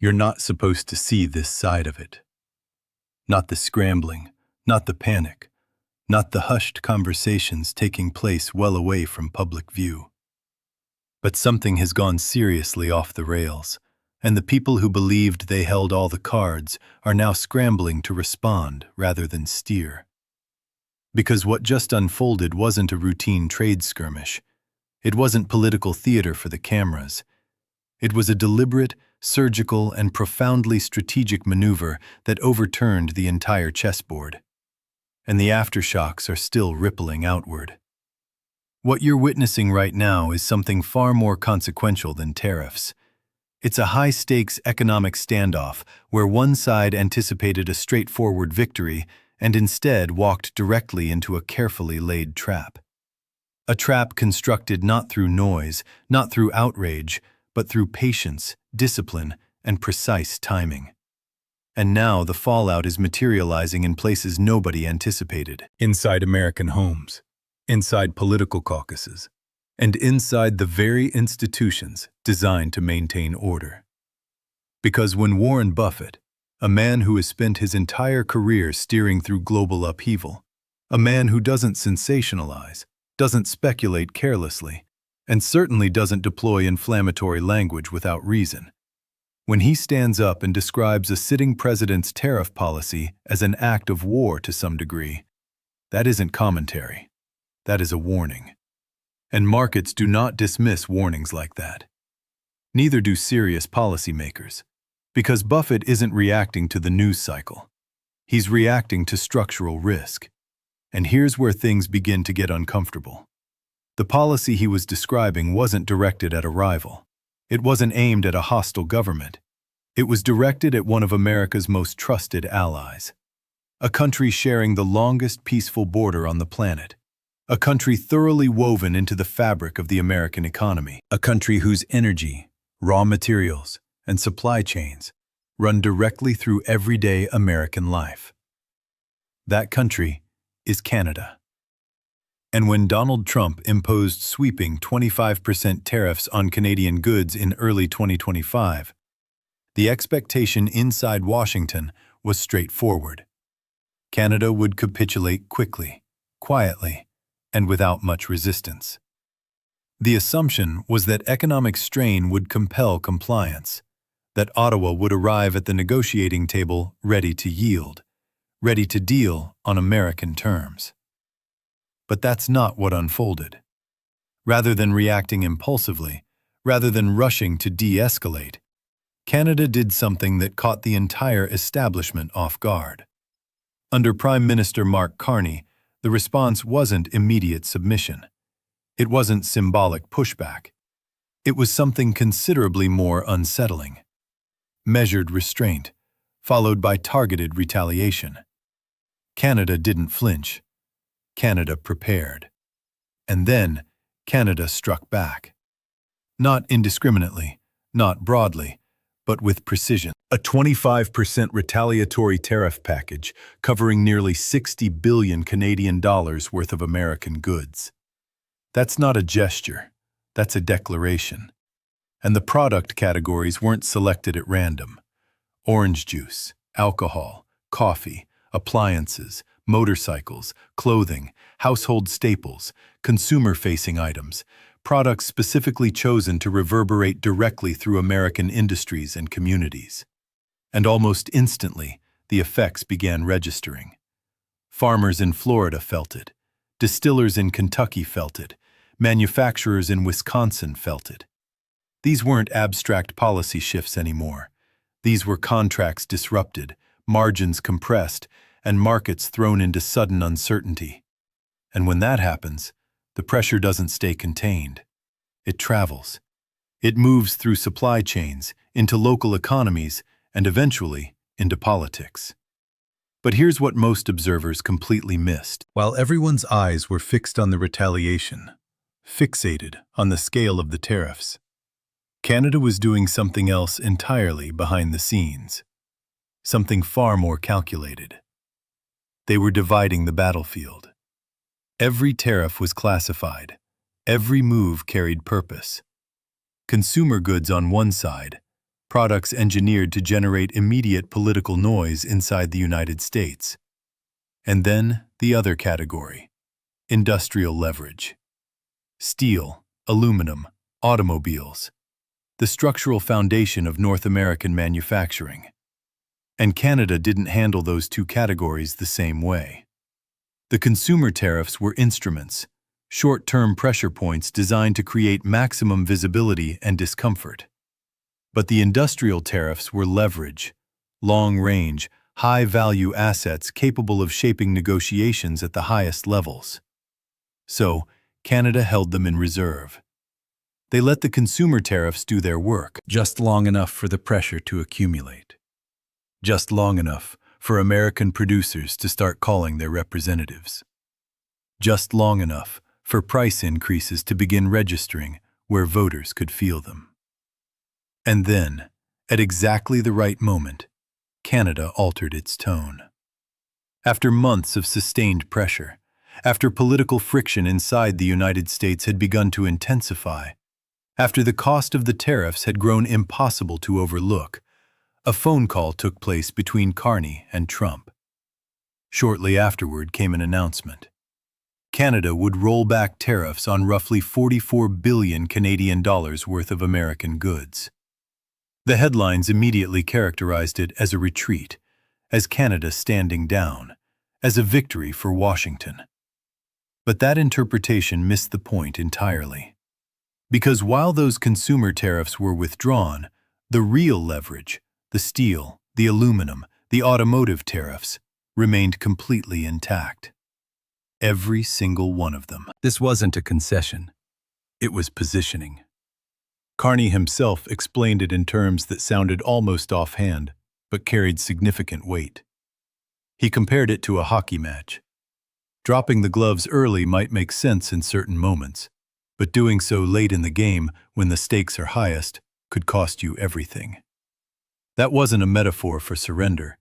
You're not supposed to see this side of it. Not the scrambling, not the panic, not the hushed conversations taking place well away from public view. But something has gone seriously off the rails, and the people who believed they held all the cards are now scrambling to respond rather than steer. Because what just unfolded wasn't a routine trade skirmish. It wasn't political theater for the cameras. It was a deliberate, surgical, and profoundly strategic maneuver that overturned the entire chessboard. And the aftershocks are still rippling outward. What you're witnessing right now is something far more consequential than tariffs. It's a high-stakes economic standoff where one side anticipated a straightforward victory and instead walked directly into a carefully laid trap. A trap constructed not through noise, not through outrage, but through patience, discipline, and precise timing. And now the fallout is materializing in places nobody anticipated. Inside American homes, inside political caucuses, and inside the very institutions designed to maintain order. Because when Warren Buffett, a man who has spent his entire career steering through global upheaval, a man who doesn't sensationalize, doesn't speculate carelessly, and certainly doesn't deploy inflammatory language without reason, when he stands up and describes a sitting president's tariff policy as an act of war to some degree, that isn't commentary. That is a warning. And markets do not dismiss warnings like that. Neither do serious policymakers, because Buffett isn't reacting to the news cycle. He's reacting to structural risk. And here's where things begin to get uncomfortable. The policy he was describing wasn't directed at a rival. It wasn't aimed at a hostile government. It was directed at one of America's most trusted allies. A country sharing the longest peaceful border on the planet. A country thoroughly woven into the fabric of the American economy. A country whose energy, raw materials, and supply chains run directly through everyday American life. That country is Canada. And when Donald Trump imposed sweeping 25% tariffs on Canadian goods in early 2025, the expectation inside Washington was straightforward. Canada would capitulate quickly, quietly, and without much resistance. The assumption was that economic strain would compel compliance, that Ottawa would arrive at the negotiating table ready to yield, ready to deal on American terms. But that's not what unfolded. Rather than reacting impulsively, rather than rushing to de-escalate, Canada did something that caught the entire establishment off guard. Under Prime Minister Mark Carney, the response wasn't immediate submission. It wasn't symbolic pushback. It was something considerably more unsettling. Measured restraint, followed by targeted retaliation. Canada didn't flinch. Canada prepared. And then Canada struck back. Not indiscriminately, not broadly, but with precision. A 25% retaliatory tariff package covering nearly 60 billion Canadian dollars worth of American goods. That's not a gesture, that's a declaration. And the product categories weren't selected at random. Orange juice, alcohol, coffee, appliances, motorcycles, clothing, household staples, consumer-facing items, products specifically chosen to reverberate directly through American industries and communities. And almost instantly, the effects began registering. Farmers in Florida felt it. Distillers in Kentucky felt it. Manufacturers in Wisconsin felt it. These weren't abstract policy shifts anymore. These were contracts disrupted, margins compressed, and markets thrown into sudden uncertainty. And when that happens, the pressure doesn't stay contained. It travels. It moves through supply chains, into local economies, and eventually into politics. But here's what most observers completely missed. While everyone's eyes were fixed on the retaliation, fixated on the scale of the tariffs, Canada was doing something else entirely behind the scenes. Something far more calculated. They were dividing the battlefield. Every tariff was classified. Every move carried purpose. Consumer goods on one side, products engineered to generate immediate political noise inside the United States. And then the other category, industrial leverage. Steel, aluminum, automobiles, the structural foundation of North American manufacturing. And Canada didn't handle those two categories the same way. The consumer tariffs were instruments, short-term pressure points designed to create maximum visibility and discomfort. But the industrial tariffs were leverage, long-range, high-value assets capable of shaping negotiations at the highest levels. So, Canada held them in reserve. They let the consumer tariffs do their work, just long enough for the pressure to accumulate. Just long enough for American producers to start calling their representatives. Just long enough for price increases to begin registering where voters could feel them. And then, at exactly the right moment, Canada altered its tone. After months of sustained pressure, after political friction inside the United States had begun to intensify, after the cost of the tariffs had grown impossible to overlook, a phone call took place between Carney and Trump. Shortly afterward came an announcement. Canada would roll back tariffs on roughly 44 billion Canadian dollars worth of American goods. The headlines immediately characterized it as a retreat, as Canada standing down, as a victory for Washington. But that interpretation missed the point entirely. Because while those consumer tariffs were withdrawn, the real leverage, the steel, the aluminum, the automotive tariffs, remained completely intact. Every single one of them. This wasn't a concession. It was positioning. Carney himself explained it in terms that sounded almost offhand, but carried significant weight. He compared it to a hockey match. Dropping the gloves early might make sense in certain moments, but doing so late in the game when the stakes are highest could cost you everything. That wasn't a metaphor for surrender.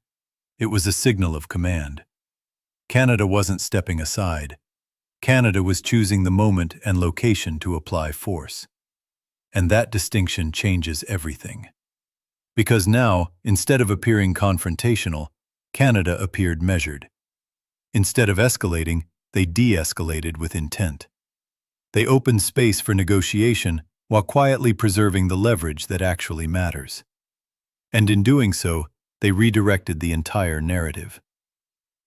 It was a signal of command. Canada wasn't stepping aside. Canada was choosing the moment and location to apply force. And that distinction changes everything. Because now, instead of appearing confrontational, Canada appeared measured. Instead of escalating, they de-escalated with intent. They opened space for negotiation while quietly preserving the leverage that actually matters. And in doing so, they redirected the entire narrative.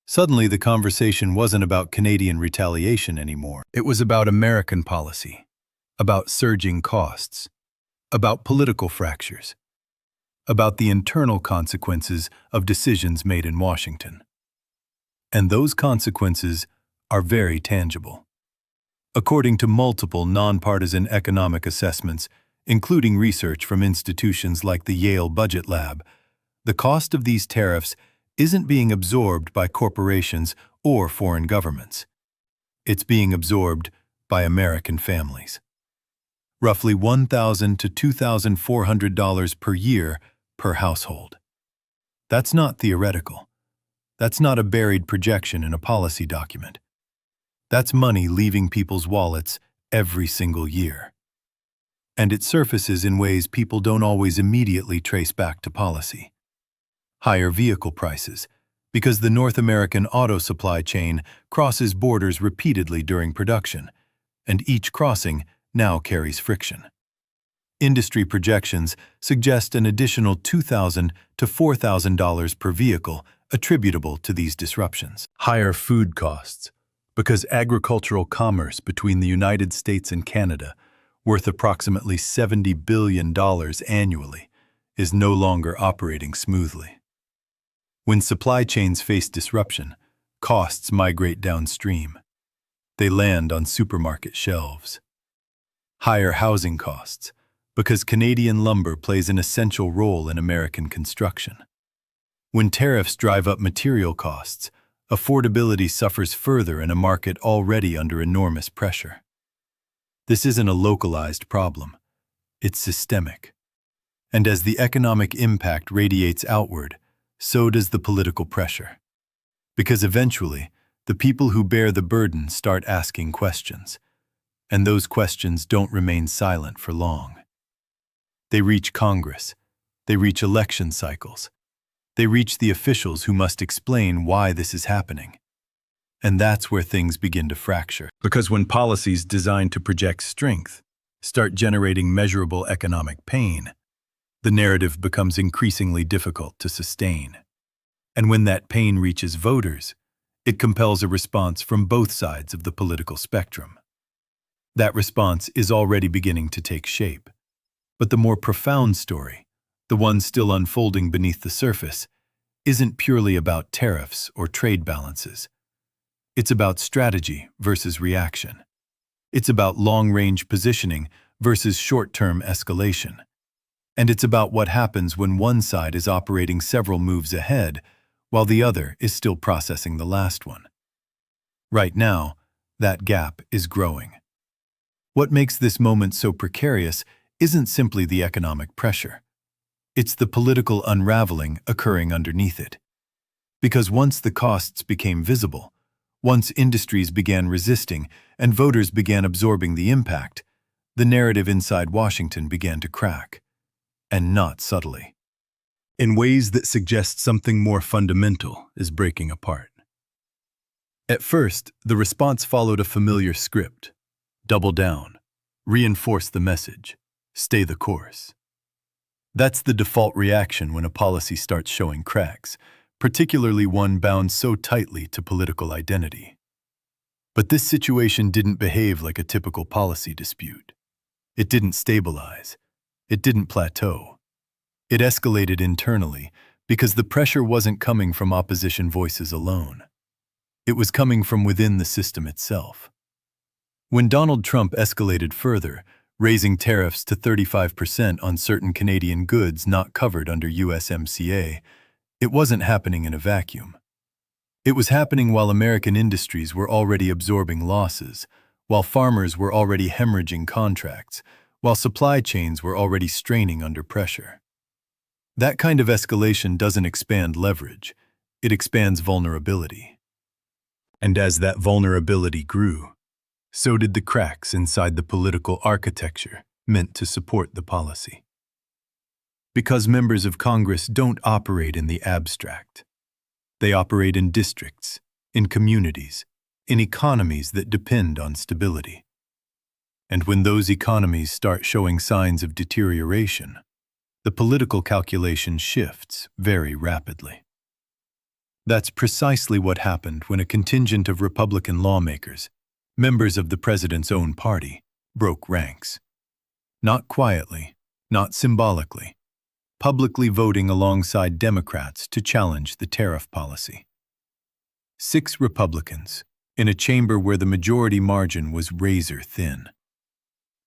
Suddenly, the conversation wasn't about Canadian retaliation anymore. It was about American policy, about surging costs, about political fractures, about the internal consequences of decisions made in Washington. And those consequences are very tangible. According to multiple nonpartisan economic assessments, including research from institutions like the Yale Budget Lab, the cost of these tariffs isn't being absorbed by corporations or foreign governments. It's being absorbed by American families. Roughly $1,000 to $2,400 per year per household. That's not theoretical. That's not a buried projection in a policy document. That's money leaving people's wallets every single year. And it surfaces in ways people don't always immediately trace back to policy. Higher vehicle prices, because the North American auto supply chain crosses borders repeatedly during production, and each crossing now carries friction. Industry projections suggest an additional $2,000 to $4,000 per vehicle attributable to these disruptions. Higher food costs, because agricultural commerce between the United States and Canada, worth approximately $70 billion annually, is no longer operating smoothly. When supply chains face disruption, costs migrate downstream. They land on supermarket shelves. Higher housing costs, because Canadian lumber plays an essential role in American construction. When tariffs drive up material costs, affordability suffers further in a market already under enormous pressure. This isn't a localized problem. It's systemic. And as the economic impact radiates outward, so does the political pressure. Because eventually, the people who bear the burden start asking questions, and those questions don't remain silent for long. They reach Congress, They reach election cycles. They reach the officials who must explain why this is happening. And that's where things begin to fracture. Because when policies designed to project strength start generating measurable economic pain, the narrative becomes increasingly difficult to sustain. And when that pain reaches voters, it compels a response from both sides of the political spectrum. That response is already beginning to take shape. But the more profound story, the one still unfolding beneath the surface, isn't purely about tariffs or trade balances. It's about strategy versus reaction. It's about long-range positioning versus short-term escalation. And it's about what happens when one side is operating several moves ahead, while the other is still processing the last one. Right now, that gap is growing. What makes this moment so precarious isn't simply the economic pressure. It's the political unraveling occurring underneath it. Because once the costs became visible, once industries began resisting and voters began absorbing the impact, the narrative inside Washington began to crack. And not subtly. In ways that suggest something more fundamental is breaking apart. At first, the response followed a familiar script. Double down, reinforce the message, stay the course. That's the default reaction when a policy starts showing cracks, particularly one bound so tightly to political identity. But this situation didn't behave like a typical policy dispute. It didn't stabilize. It didn't plateau. It escalated internally because the pressure wasn't coming from opposition voices alone. It was coming from within the system itself. When Donald Trump escalated further, raising tariffs to 35% on certain Canadian goods not covered under USMCA, it wasn't happening in a vacuum. It was happening while American industries were already absorbing losses, while farmers were already hemorrhaging contracts, while supply chains were already straining under pressure. That kind of escalation doesn't expand leverage, it expands vulnerability. And as that vulnerability grew, so did the cracks inside the political architecture meant to support the policy. Because members of Congress don't operate in the abstract. They operate in districts, in communities, in economies that depend on stability. And when those economies start showing signs of deterioration, the political calculation shifts very rapidly. That's precisely what happened when a contingent of Republican lawmakers, members of the president's own party, broke ranks. Not quietly, not symbolically, publicly voting alongside Democrats to challenge the tariff policy. 6 Republicans, in a chamber where the majority margin was razor thin.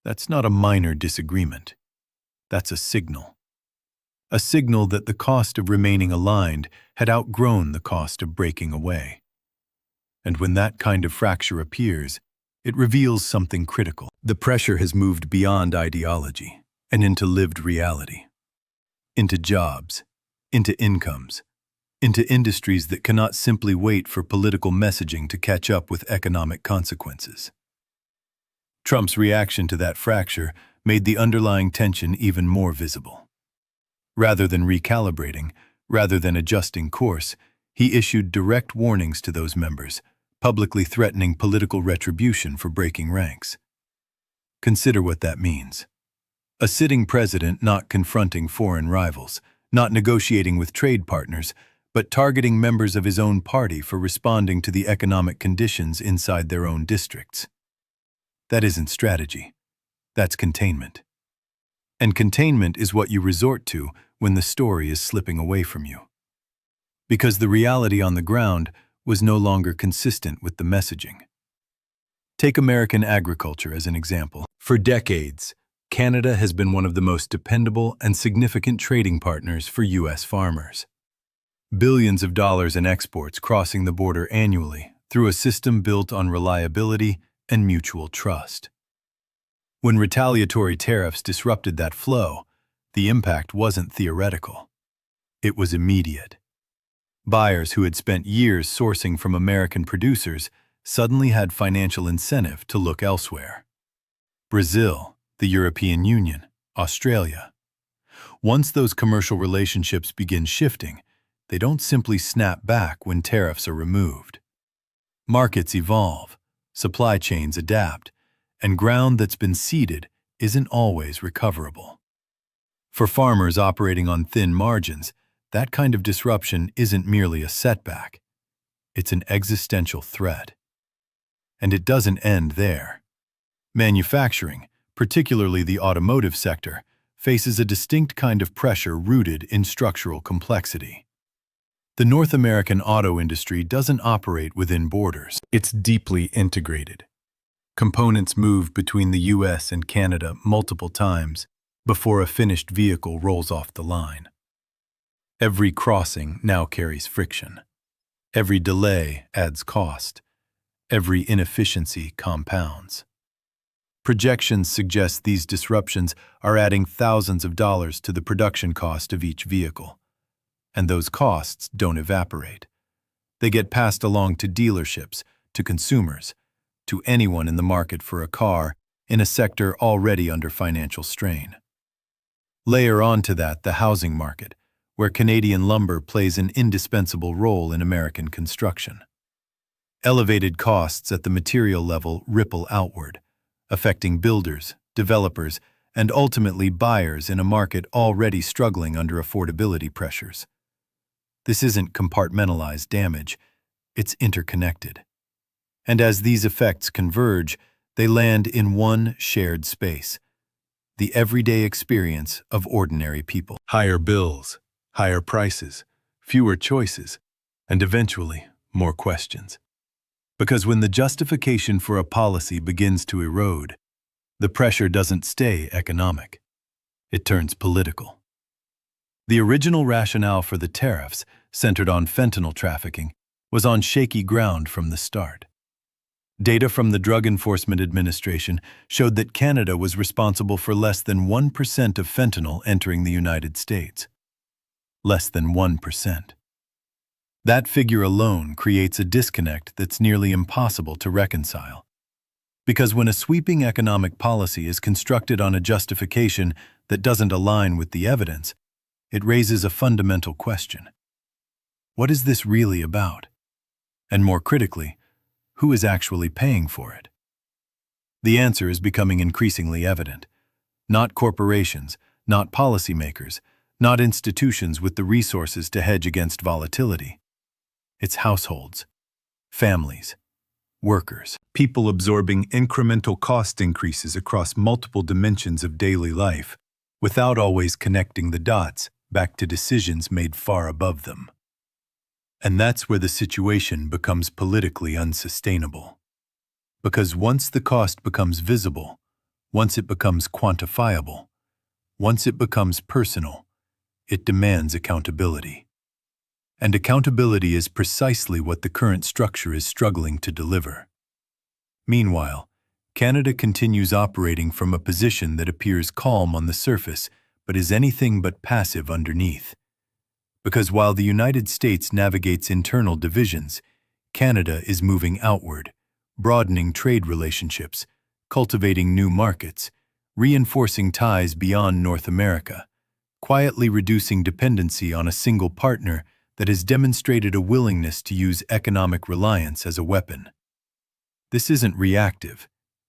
That's not a minor disagreement. That's a signal. A signal that the cost of remaining aligned had outgrown the cost of breaking away. And when that kind of fracture appears, it reveals something critical. The pressure has moved beyond ideology and into lived reality. Into jobs, into incomes, into industries that cannot simply wait for political messaging to catch up with economic consequences. Trump's reaction to that fracture made the underlying tension even more visible. Rather than recalibrating, rather than adjusting course, he issued direct warnings to those members, publicly threatening political retribution for breaking ranks. Consider what that means. A sitting president not confronting foreign rivals, not negotiating with trade partners, but targeting members of his own party for responding to the economic conditions inside their own districts. That isn't strategy. That's containment. And containment is what you resort to when the story is slipping away from you. Because the reality on the ground was no longer consistent with the messaging. Take American agriculture as an example. For decades, Canada has been one of the most dependable and significant trading partners for U.S. farmers. Billions of dollars in exports crossing the border annually through a system built on reliability and mutual trust. When retaliatory tariffs disrupted that flow, the impact wasn't theoretical. It was immediate. Buyers who had spent years sourcing from American producers suddenly had financial incentive to look elsewhere. Brazil, the European Union, Australia. Once those commercial relationships begin shifting, they don't simply snap back when tariffs are removed. Markets evolve, supply chains adapt, and ground that's been ceded isn't always recoverable. For farmers operating on thin margins, that kind of disruption isn't merely a setback. It's an existential threat. And it doesn't end there. Manufacturing, particularly the automotive sector, faces a distinct kind of pressure rooted in structural complexity. The North American auto industry doesn't operate within borders. It's deeply integrated. Components move between the US and Canada multiple times before a finished vehicle rolls off the line. Every crossing now carries friction. Every delay adds cost. Every inefficiency compounds. Projections suggest these disruptions are adding thousands of dollars to the production cost of each vehicle. And those costs don't evaporate. They get passed along to dealerships, to consumers, to anyone in the market for a car in a sector already under financial strain. Layer onto that the housing market, where Canadian lumber plays an indispensable role in American construction. Elevated costs at the material level ripple outward, affecting builders, developers, and ultimately buyers in a market already struggling under affordability pressures. This isn't compartmentalized damage, it's interconnected. And as these effects converge, they land in one shared space, the everyday experience of ordinary people. Higher bills, higher prices, fewer choices, and eventually more questions. Because when the justification for a policy begins to erode, the pressure doesn't stay economic. It turns political. The original rationale for the tariffs, centered on fentanyl trafficking, was on shaky ground from the start. Data from the Drug Enforcement Administration showed that Canada was responsible for less than 1% of fentanyl entering the United States. Less than 1%. That figure alone creates a disconnect that's nearly impossible to reconcile. Because when a sweeping economic policy is constructed on a justification that doesn't align with the evidence, it raises a fundamental question. What is this really about? And more critically, who is actually paying for it? The answer is becoming increasingly evident. Not corporations, not policymakers, not institutions with the resources to hedge against volatility. It's households, families, workers, people absorbing incremental cost increases across multiple dimensions of daily life without always connecting the dots back to decisions made far above them. And that's where the situation becomes politically unsustainable. Because once the cost becomes visible, once it becomes quantifiable, once it becomes personal, it demands accountability. And accountability is precisely what the current structure is struggling to deliver. Meanwhile, Canada continues operating from a position that appears calm on the surface but is anything but passive underneath. Because while the United States navigates internal divisions, Canada is moving outward, broadening trade relationships, cultivating new markets, reinforcing ties beyond North America, quietly reducing dependency on a single partner that has demonstrated a willingness to use economic reliance as a weapon. This isn't reactive,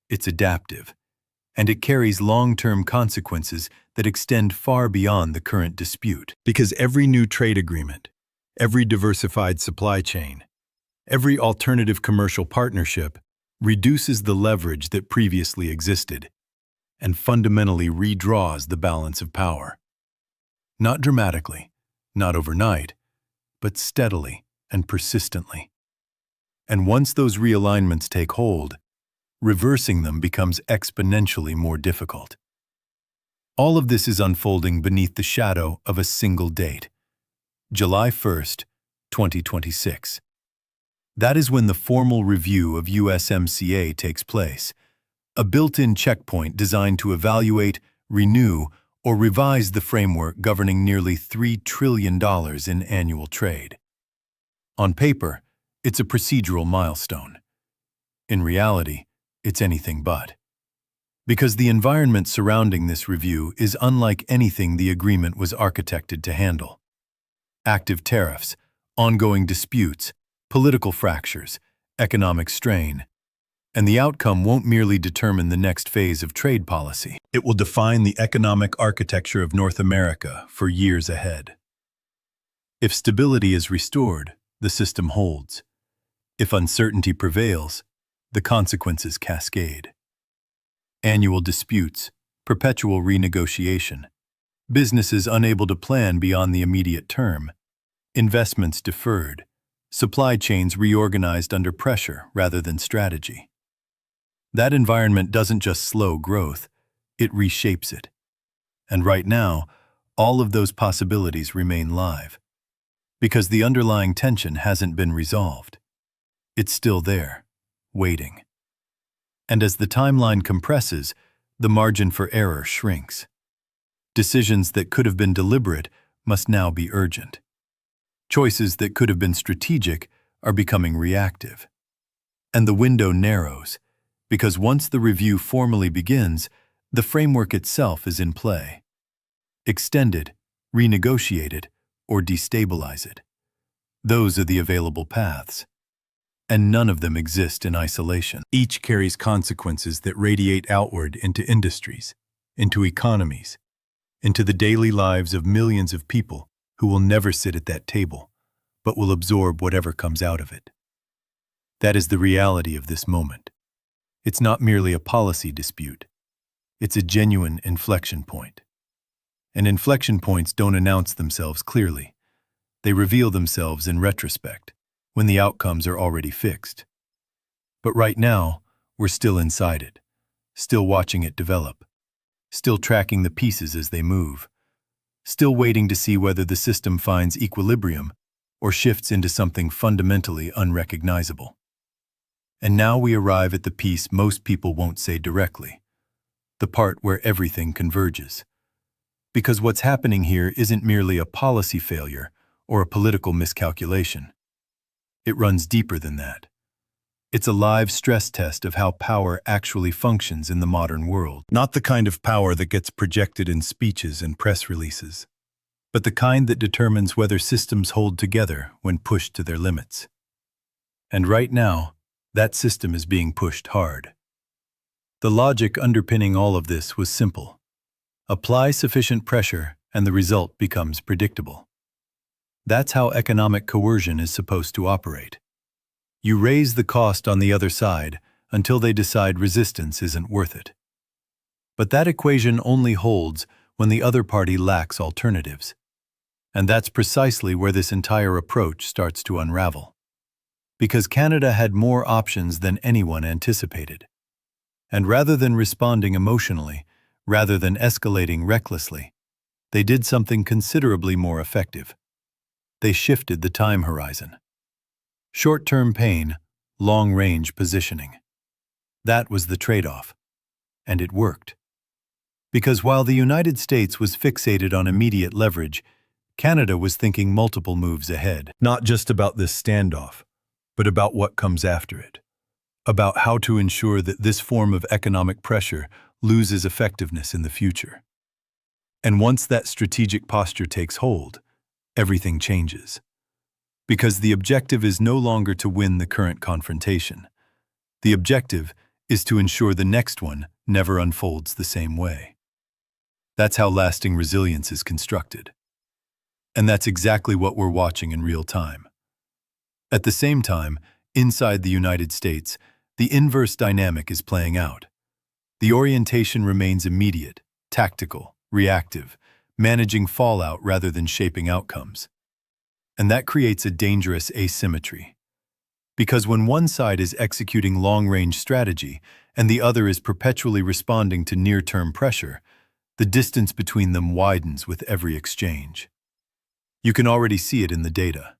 it's adaptive, and it carries long-term consequences that extend far beyond the current dispute. Because every new trade agreement, every diversified supply chain, every alternative commercial partnership reduces the leverage that previously existed and fundamentally redraws the balance of power. Not dramatically, not overnight, but steadily and persistently. And once those realignments take hold, reversing them becomes exponentially more difficult. All of this is unfolding beneath the shadow of a single date, July 1st, 2026. That is when the formal review of USMCA takes place, a built-in checkpoint designed to evaluate, renew, or revise the framework governing nearly $3 trillion in annual trade. On paper, it's a procedural milestone. In reality, it's anything but. Because the environment surrounding this review is unlike anything the agreement was architected to handle. Active tariffs, ongoing disputes, political fractures, economic strain. And the outcome won't merely determine the next phase of trade policy. It will define the economic architecture of North America for years ahead. If stability is restored, the system holds. If uncertainty prevails, the consequences cascade. Annual disputes, perpetual renegotiation, businesses unable to plan beyond the immediate term, investments deferred, supply chains reorganized under pressure rather than strategy. That environment doesn't just slow growth, it reshapes it. And right now, all of those possibilities remain live. Because the underlying tension hasn't been resolved. It's still there, waiting. And as the timeline compresses, the margin for error shrinks. Decisions that could have been deliberate must now be urgent. Choices that could have been strategic are becoming reactive. And the window narrows, because once the review formally begins, the framework itself is in play. Extend it, renegotiate it, or destabilize it. Those are the available paths. And none of them exist in isolation. Each carries consequences that radiate outward into industries, into economies, into the daily lives of millions of people who will never sit at that table, but will absorb whatever comes out of it. That is the reality of this moment. It's not merely a policy dispute. It's a genuine inflection point. And inflection points don't announce themselves clearly. They reveal themselves in retrospect, when the outcomes are already fixed. But right now, we're still inside it, still watching it develop, still tracking the pieces as they move, still waiting to see whether the system finds equilibrium or shifts into something fundamentally unrecognizable. And now we arrive at the piece most people won't say directly, the part where everything converges. Because what's happening here isn't merely a policy failure or a political miscalculation. It runs deeper than that. It's a live stress test of how power actually functions in the modern world. Not the kind of power that gets projected in speeches and press releases, but the kind that determines whether systems hold together when pushed to their limits. And right now, that system is being pushed hard. The logic underpinning all of this was simple. Apply sufficient pressure and the result becomes predictable. That's how economic coercion is supposed to operate. You raise the cost on the other side until they decide resistance isn't worth it. But that equation only holds when the other party lacks alternatives. And that's precisely where this entire approach starts to unravel. Because Canada had more options than anyone anticipated. And rather than responding emotionally, rather than escalating recklessly, they did something considerably more effective. They shifted the time horizon. Short-term pain, long-range positioning. That was the trade-off. And it worked. Because while the United States was fixated on immediate leverage, Canada was thinking multiple moves ahead. Not just about this standoff, but about what comes after it. About how to ensure that this form of economic pressure loses effectiveness in the future. And once that strategic posture takes hold, everything changes. Because the objective is no longer to win the current confrontation. The objective is to ensure the next one never unfolds the same way. That's how lasting resilience is constructed. And that's exactly what we're watching in real time. At the same time, inside the United States, the inverse dynamic is playing out. The orientation remains immediate, tactical, reactive, managing fallout rather than shaping outcomes. And that creates a dangerous asymmetry. Because when one side is executing long-range strategy and the other is perpetually responding to near-term pressure, the distance between them widens with every exchange. You can already see it in the data.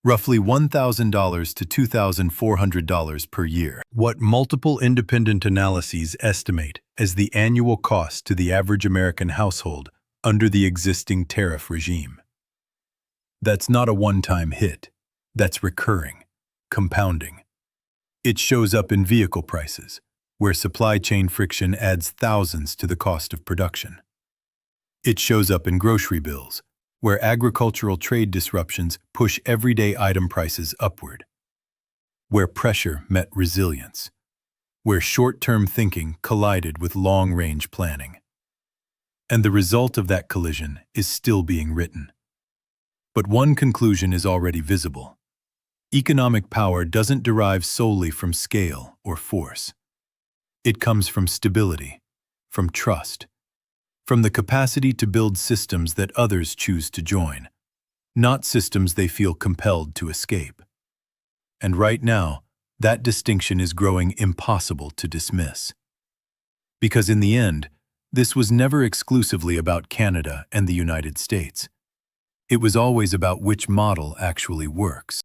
Roughly $1,000 to $2,400 per year. What multiple independent analyses estimate as the annual cost to the average American household under the existing tariff regime. That's not a one-time hit. That's recurring, compounding. It shows up in vehicle prices, where supply chain friction adds thousands to the cost of production. It shows up in grocery bills, where agricultural trade disruptions push everyday item prices upward, where pressure met resilience, where short-term thinking collided with long-range planning. And the result of that collision is still being written. But one conclusion is already visible. Economic power doesn't derive solely from scale or force. It comes from stability, from trust, from the capacity to build systems that others choose to join, not systems they feel compelled to escape. And right now, that distinction is growing impossible to dismiss. Because in the end, this was never exclusively about Canada and the United States. It was always about which model actually works.